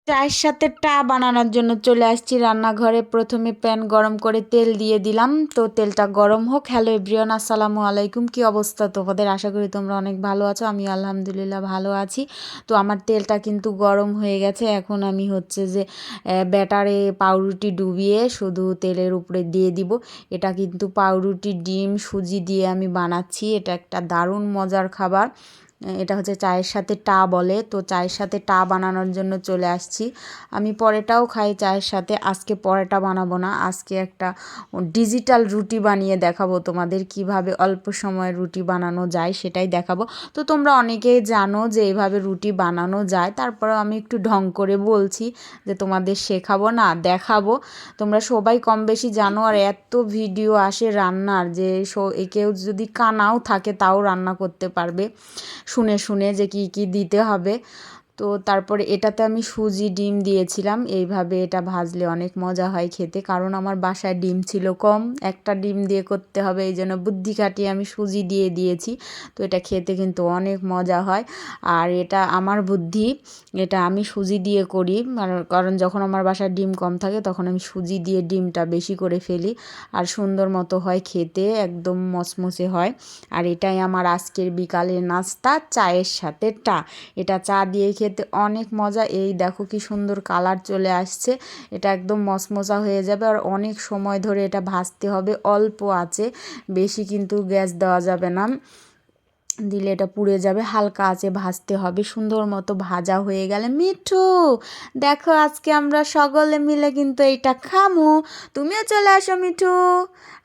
চায়ের সাথে টা বানানোর জন্য চলে আসছি রান্নাঘরে। প্রথমে প্যান গরম করে তেল দিয়ে দিলাম, তো তেলটা গরম হোক। হ্যালো এভরিওয়ান, আসসালামু আলাইকুম। কি অবস্থা তোমাদের? আশা করি তোমরা অনেক ভালো আছো। আমি আলহামদুলিল্লাহ ভালো আছি। তো আমার তেলটা কিন্তু গরম হয়ে গেছে। এখন আমি হচ্ছে যে ব্যাটারে পাউরুটি ডুবিয়ে শুধু তেলের উপরে দিয়ে দিব। এটা কিন্তু পাউরুটি, ডিম, সুজি দিয়ে আমি বানাচ্ছি। এটা একটা দারুণ মজার খাবার। এটা হচ্ছে চায়ের সাথে টা বলে। তো চায়ের সাথে টা বানানোর জন্য চলে আসছি। আমি পরোটাও খাই চায়ের সাথে। আজকে পরোটা বানাবো না, আজকে একটা ডিজিটাল রুটি বানিয়ে দেখাবো তোমাদের, কিভাবে অল্প সময়ে রুটি বানানো যায় সেটাই দেখাবো। তো তোমরা অনেকেই জানো যে এইভাবে রুটি বানানো যায়, তারপরেও আমি একটু ঢং করে বলছি যে তোমাদের শেখাবো না, দেখাবো। তোমরা সবাই কম বেশি জানো, আর এত ভিডিও আসে রান্নার যে কেউ যদি কানাও থাকে তাও রান্না করতে পারবে শুনে শুনে যে কি কি দিতে হবে। তো তারপরে এটাতে আমি সুজি ডিম দিয়েছিলাম। এইভাবে এটা ভাজলে অনেক মজা হয় খেতে, কারণ আমার বাসায় ডিম ছিল কম, একটা ডিম দিয়ে করতে হবে, এই জন্য বুদ্ধি খাটিয়ে আমি সুজি দিয়ে দিয়েছি। তো এটা খেতে কিন্তু অনেক মজা হয়। আর এটা আমার বুদ্ধি, এটা আমি সুজি দিয়ে করি, কারণ যখন আমার বাসায় ডিম কম থাকে তখন আমি সুজি দিয়ে ডিমটা বেশি করে ফেলি, আর সুন্দর মতো হয় খেতে, একদম মচমচে হয়। আর এটাই আমার আজকের বিকালের নাস্তা, চায়ের সাথে টা। এটা চা দিয়ে খেতে অনেক মজা। এই দেখো কি সুন্দর কালার চলে আসছে। এটা একদম মচমচা হয়ে যাবে, আর অনেক সময় ধরে এটা ভাজতে হবে অল্প আঁচে, বেশি কিন্তু গ্যাস দেওয়া যাবে না, দিলে এটা পুড়ে যাবে। হালকা আঁচে ভাজতে হবে। সুন্দর মতো ভাজা হয়ে গেলে, মিঠু দেখো আজকে আমরা সকলে মিলে কিন্তু এইটা খামু, তুমিও চলে আসো মিঠু।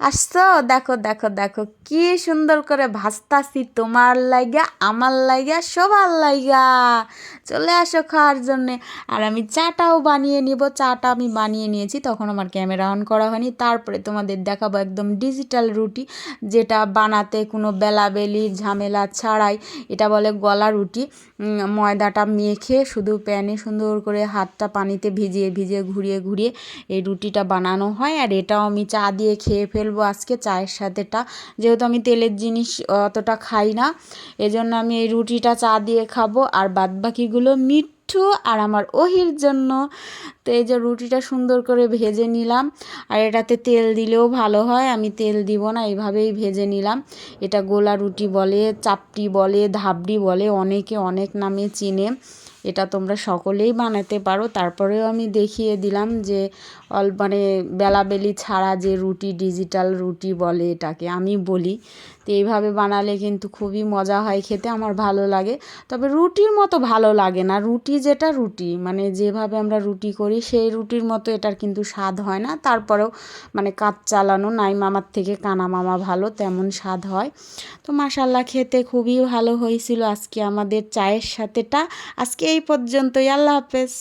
আসছো? দেখো দেখো দেখো কি সুন্দর করে ভাজতাছি, তোমার লাইগা, আমার লাইগা, সবার লাইগা। চলে আসো খাওয়ার জন্যে। আর আমি চাটাও বানিয়ে নিব। চাটা আমি বানিয়ে নিয়েছি, তখন আমার ক্যামেরা অন করা হয়নি। তারপরে তোমাদের দেখাবো একদম ডিজিটাল রুটি, যেটা বানাতে কোনো বেলাবেলির ঝামেলা ছাড়াই। এটা বলে গলা রুটি। ময়দাটা মেখে শুধু প্যানে সুন্দর করে হাতটা পানিতে ভিজিয়ে ভিজিয়ে ঘুরিয়ে ঘুরিয়ে এই রুটিটা বানানো হয়। আর এটাও আমি চা দিয়ে খেয়ে ফেলবো আজকে চায়ের সাথেটা, যেহেতু আমি তেলের জিনিস অতটা খাই না, এজন্য আমি এই রুটিটা চা দিয়ে খাবো। আর বাদবাকিগুলো মিঠু আর আমার ওহির জন্য। তো এই যে রুটিটা সুন্দর করে ভেজে নিলাম, আর এটাতে তেল দিলেও ভালো হয়, আমি তেল দিব না, এইভাবেই ভেজে নিলাম। এটা গোলা রুটি বলে, চাপটি বলে, ধাবড়ি বলে, অনেকে অনেক নামে চিনে। এটা তোমরা সকলেই বানাতে পারো। তারপরেও আমি দেখিয়ে দিলাম যে মানে বেলাবেলি ছাড়া যে রুটি, ডিজিটাল রুটি বলে এটাকে, আমি বলি। তো এইভাবে বানালে কিন্তু খুবই মজা হয় খেতে, আমার ভালো লাগে। তবে রুটির মতো ভালো লাগে না। রুটি যেটা রুটি, মানে যেভাবে আমরা রুটি করি সেই রুটির মতো এটার কিন্তু স্বাদ হয় না। তারপরেও মানে কাজ চালানো, নাই মামার থেকে কানা মামা ভালো, তেমন স্বাদ হয়। তো মাশাল্লাহ খেতে খুবই ভালো হয়েছিল আজকে আমাদের চায়ের সাথেটা। আজকে এই পর্যন্তই, আল্লাহ হাফেজ।